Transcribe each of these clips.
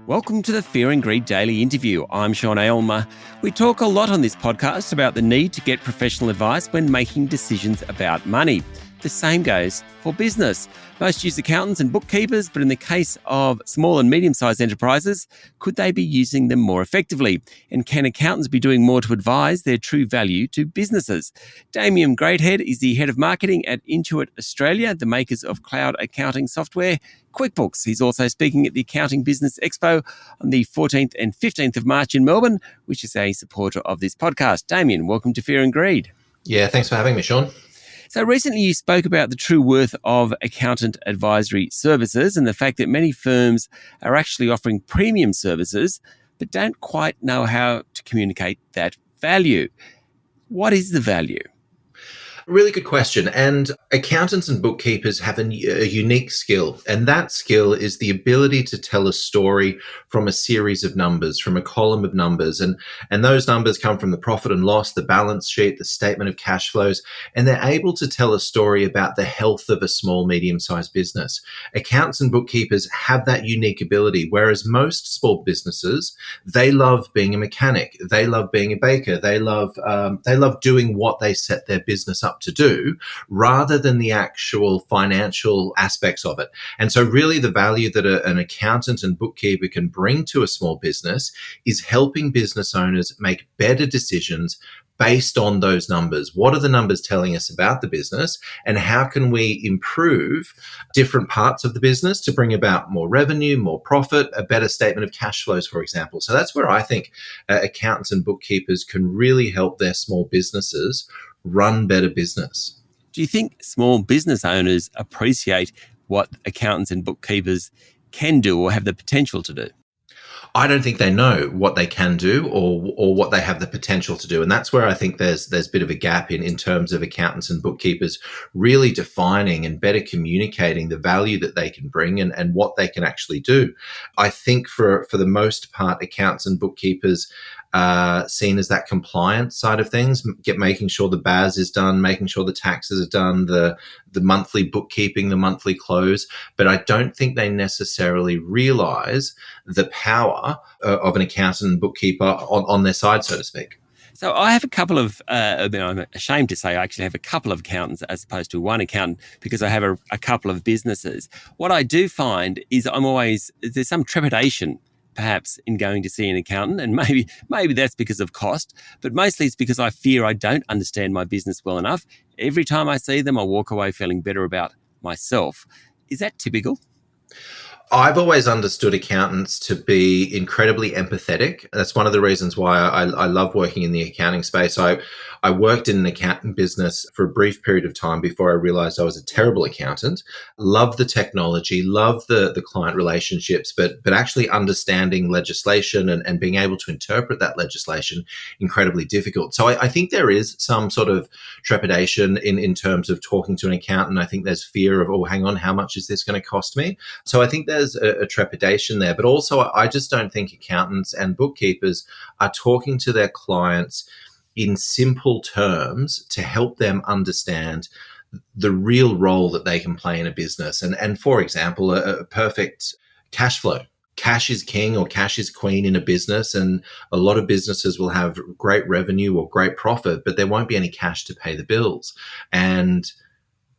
Welcome to the Fear and Greed Daily Interview. I'm Sean Aylmer. We talk a lot on this podcast about the need to get professional advice when making decisions about money. The same goes for business. Most use accountants and bookkeepers, but in the case of small and medium-sized enterprises, could they be using them more effectively? And can accountants be doing more to advise their true value to businesses? Damien Greathead is the head of marketing at Intuit Australia, the makers of cloud accounting software Quickbooks. He's also speaking at the Accounting Business Expo on the 14th and 15th of March in Melbourne, which is a supporter of this podcast. Damien, welcome to Fear and Greed. Yeah, thanks for having me, Sean. So recently you spoke about the true worth of accountant advisory services and the fact that many firms are actually offering premium services but don't quite know how to communicate that value. What is the value? Really good question. And accountants and bookkeepers have a unique skill. And that skill is the ability to tell a story from a series of numbers, from a column of numbers. And those numbers come from the profit and loss, the balance sheet, the statement of cash flows. And they're able to tell a story about the health of a small, medium-sized business. Accountants and bookkeepers have that unique ability, whereas most small businesses, they love being a mechanic. They love being a baker. They love doing what they set their business up to do rather than the actual financial aspects of it. And so really the value that an accountant and bookkeeper can bring to a small business is helping business owners make better decisions based on those numbers. What are the numbers telling us about the business, and how can we improve different parts of the business to bring about more revenue, more profit, a better statement of cash flows, for example. So that's where I think accountants and bookkeepers can really help their small businesses run better business. Do you think small business owners appreciate what accountants and bookkeepers can do or have the potential to do? I don't think they know what they can do or what they have the potential to do. And that's where I think there's a bit of a gap in terms of accountants and bookkeepers really defining and better communicating the value that they can bring and what they can actually do. I think for the most part, accountants and bookkeepers seen as that compliance side of things, making sure the BAS is done, making sure the taxes are done, the monthly bookkeeping, the monthly close. But I don't think they necessarily realize the power of an accountant and bookkeeper on their side, so to speak. So I have a couple of, I'm ashamed to say I actually have a couple of accountants as opposed to one accountant because I have a couple of businesses. What I do find is there's some trepidation perhaps in going to see an accountant, and maybe that's because of cost, but mostly it's because I fear I don't understand my business well enough. Every time I see them, I walk away feeling better about myself. Is that typical? I've always understood accountants to be incredibly empathetic. That's one of the reasons why I love working in the accounting space. I worked in an accounting business for a brief period of time before I realized I was a terrible accountant. Love the technology, love the client relationships, but actually understanding legislation and being able to interpret that legislation, incredibly difficult. So I think there is some sort of trepidation in terms of talking to an accountant. I think there's fear of, oh, hang on, how much is this going to cost me? So I think there's a trepidation there, but also I just don't think accountants and bookkeepers are talking to their clients in simple terms to help them understand the real role that they can play in a business. And for example, a perfect cash flow. Cash is king or cash is queen in a business, and a lot of businesses will have great revenue or great profit, but there won't be any cash to pay the bills. And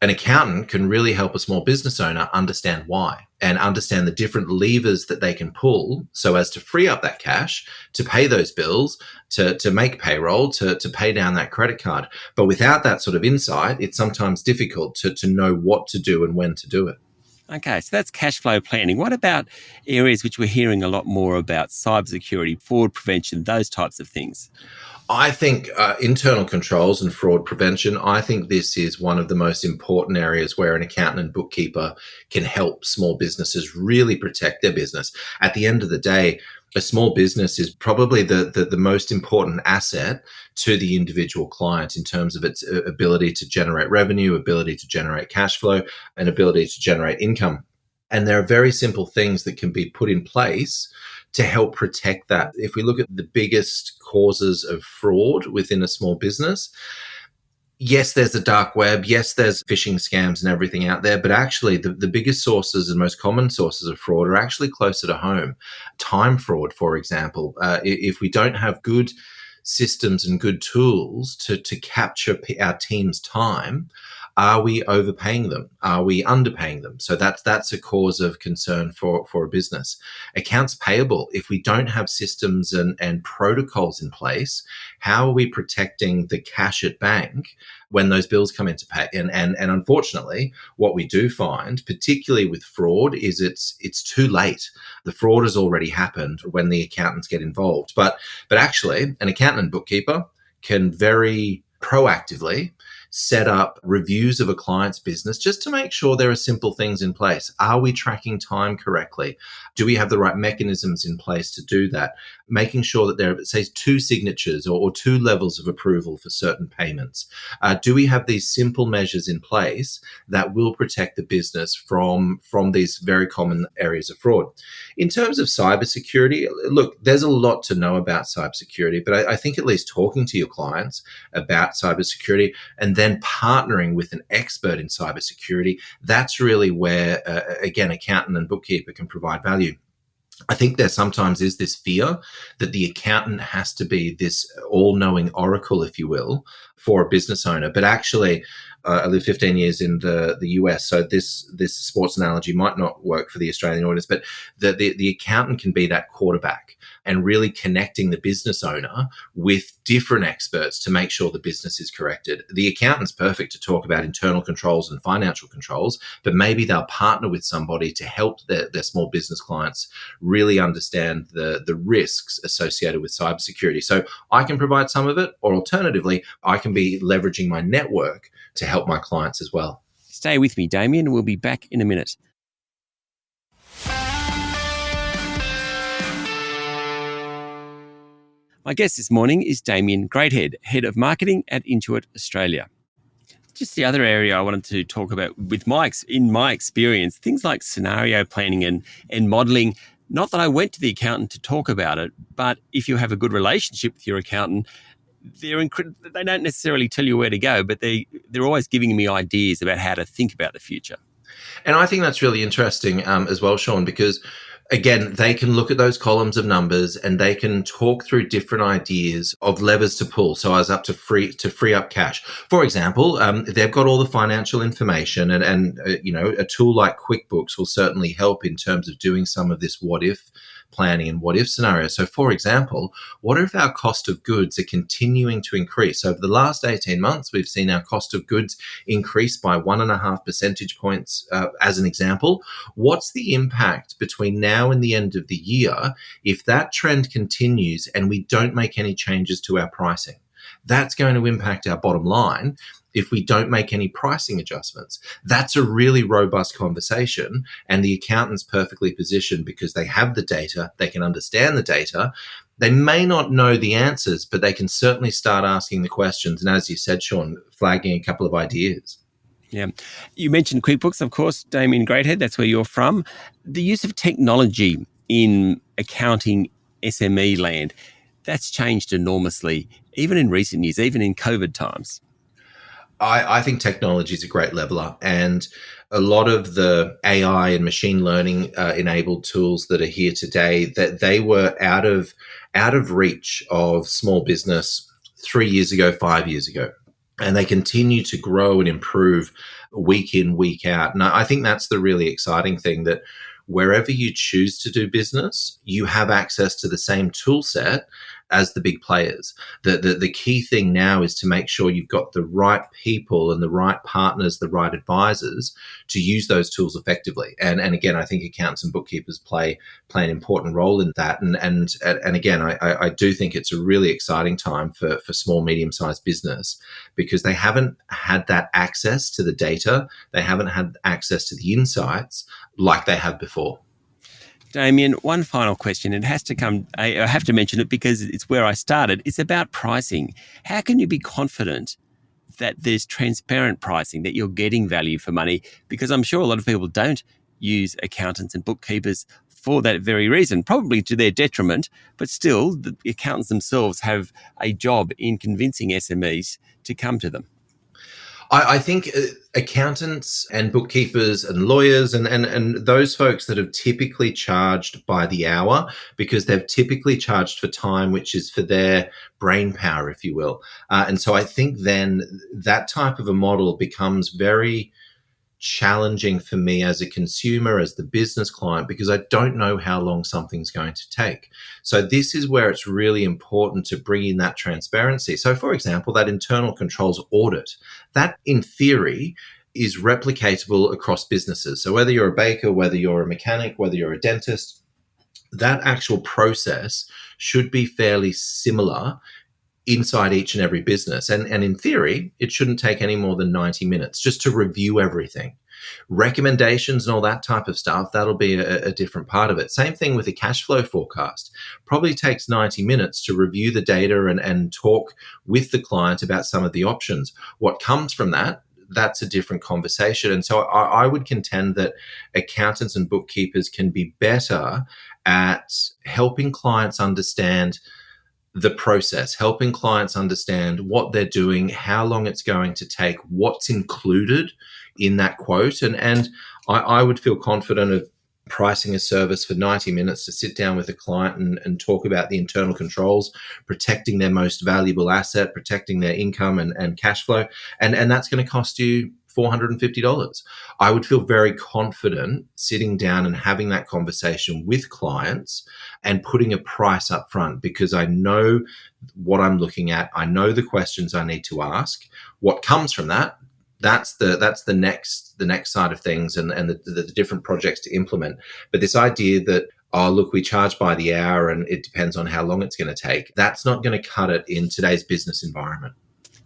an accountant can really help a small business owner understand why and understand the different levers that they can pull so as to free up that cash to pay those bills, to make payroll, to pay down that credit card. But without that sort of insight, it's sometimes difficult to know what to do and when to do it. Okay, so that's cash flow planning. What about areas which we're hearing a lot more about, cybersecurity, fraud prevention, those types of things? I think internal controls and fraud prevention, I think this is one of the most important areas where an accountant and bookkeeper can help small businesses really protect their business. At the end of the day, a small business is probably the most important asset to the individual client in terms of its ability to generate revenue, ability to generate cash flow, and ability to generate income. And there are very simple things that can be put in place to help protect that. If we look at the biggest causes of fraud within a small business, Yes, there's a dark web. Yes, there's phishing scams and everything out there. But actually, the biggest sources and most common sources of fraud are actually closer to home. Time fraud, for example. If we don't have good systems and good tools to capture our team's time, are we overpaying them? Are we underpaying them? So that's a cause of concern for a business. Accounts payable, if we don't have systems and protocols in place, how are we protecting the cash at bank when those bills come into pay? And unfortunately, what we do find, particularly with fraud, is it's too late. The fraud has already happened when the accountants get involved. But actually, an accountant and bookkeeper can very proactively set up reviews of a client's business just to make sure there are simple things in place. Are we tracking time correctly? Do we have the right mechanisms in place to do that? Making sure that there are, say, 2 signatures or 2 levels of approval for certain payments. Do we have these simple measures in place that will protect the business from these very common areas of fraud? In terms of cybersecurity, look, there's a lot to know about cybersecurity, but I think at least talking to your clients about cybersecurity and then partnering with an expert in cybersecurity, that's really where, again, accountant and bookkeeper can provide value. I think there sometimes is this fear that the accountant has to be this all-knowing oracle, if you will, for a business owner. But actually, I lived 15 years in the US, so this sports analogy might not work for the Australian audience, but the accountant can be that quarterback and really connecting the business owner with different experts to make sure the business is corrected. The accountant's perfect to talk about internal controls and financial controls, but maybe they'll partner with somebody to help their small business clients really understand the risks associated with cybersecurity. So I can provide some of it, or alternatively, I can be leveraging my network to help my clients as well. Stay with me, Damien. We'll be back in a minute. My guest this morning is Damien Greathead, Head of Marketing at Intuit Australia. Just the other area I wanted to talk about in my experience, things like scenario planning and modelling. Not that I went to the accountant to talk about it, but if you have a good relationship with your accountant, they don't necessarily tell you where to go, but they're always giving me ideas about how to think about the future. And I think that's really interesting as well, Sean, because again, they can look at those columns of numbers and they can talk through different ideas of levers to pull. So as up to free up cash. For example, they've got all the financial information and a tool like Quickbooks will certainly help in terms of doing some of this what if planning and what if scenarios. So for example, what if our cost of goods are continuing to increase? Over the last 18 months, we've seen our cost of goods increase by 1.5 percentage points as an example. What's the impact between now and the end of the year if that trend continues and we don't make any changes to our pricing? That's going to impact our bottom line if we don't make any pricing adjustments. That's a really robust conversation, and the accountant's perfectly positioned because they have the data, they can understand the data. They may not know the answers, but they can certainly start asking the questions. And as you said, Sean, flagging a couple of ideas. Yeah. You mentioned QuickBooks, of course, Damien Greathead, that's where you're from. The use of technology in accounting SME land, that's changed enormously, even in recent years, even in COVID times. I think technology is a great leveler, and a lot of the AI and machine learning enabled tools that are here today, that they were out of reach of small business 3 years ago, 5 years ago. And they continue to grow and improve week in, week out. And I think that's the really exciting thing, that wherever you choose to do business, you have access to the same tool set as the big players. The key thing now is to make sure you've got the right people and the right partners, the right advisors to use those tools effectively. And again, I think accountants and bookkeepers play an important role in that. And again, I do think it's a really exciting time for small, medium-sized business, because they haven't had that access to the data. They haven't had access to the insights like they have before. Damien, one final question. It has to come, I have to mention it because it's where I started. It's about pricing. How can you be confident that there's transparent pricing, that you're getting value for money? Because I'm sure a lot of people don't use accountants and bookkeepers for that very reason, probably to their detriment, but still the accountants themselves have a job in convincing SMEs to come to them. I think accountants and bookkeepers and lawyers and those folks that have typically charged by the hour because they've typically charged for time, which is for their brain power, if you will. And so I think then that type of a model becomes very challenging for me as a consumer, as the business client, because I don't know how long something's going to take. So this is where it's really important to bring in that transparency. So for example, that internal controls audit, that in theory is replicatable across businesses. So whether you're a baker, whether you're a mechanic, whether you're a dentist, that actual process should be fairly similar inside each and every business. And in theory, it shouldn't take any more than 90 minutes just to review everything. Recommendations and all that type of stuff, that'll be a different part of it. Same thing with a cash flow forecast. Probably takes 90 minutes to review the data and talk with the client about some of the options. What comes from that, that's a different conversation. And so I would contend that accountants and bookkeepers can be better at helping clients understand the process, helping clients understand what they're doing, how long it's going to take, what's included in that quote. And I would feel confident of pricing a service for 90 minutes to sit down with a client and talk about the internal controls, protecting their most valuable asset, protecting their income and cash flow. And that's going to cost you $450. I would feel very confident sitting down and having that conversation with clients and putting a price up front because I know what I'm looking at. I know the questions I need to ask. What comes from that, that's the next side of things and the different projects to implement. But this idea that, oh, look, we charge by the hour and it depends on how long it's going to take, that's not going to cut it in today's business environment.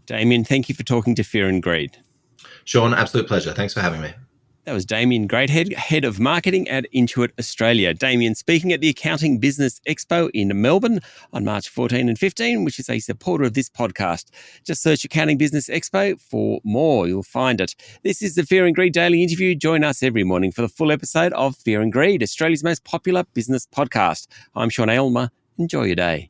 Damien, thank you for talking to Fear and Greed. Sean, absolute pleasure. Thanks for having me. That was Damien Greathead, Head of Marketing at Intuit Australia. Damien speaking at the Accounting Business Expo in Melbourne on March 14 and 15, which is a supporter of this podcast. Just search Accounting Business Expo for more. You'll find it. This is the Fear and Greed Daily Interview. Join us every morning for the full episode of Fear and Greed, Australia's most popular business podcast. I'm Sean Aylmer. Enjoy your day.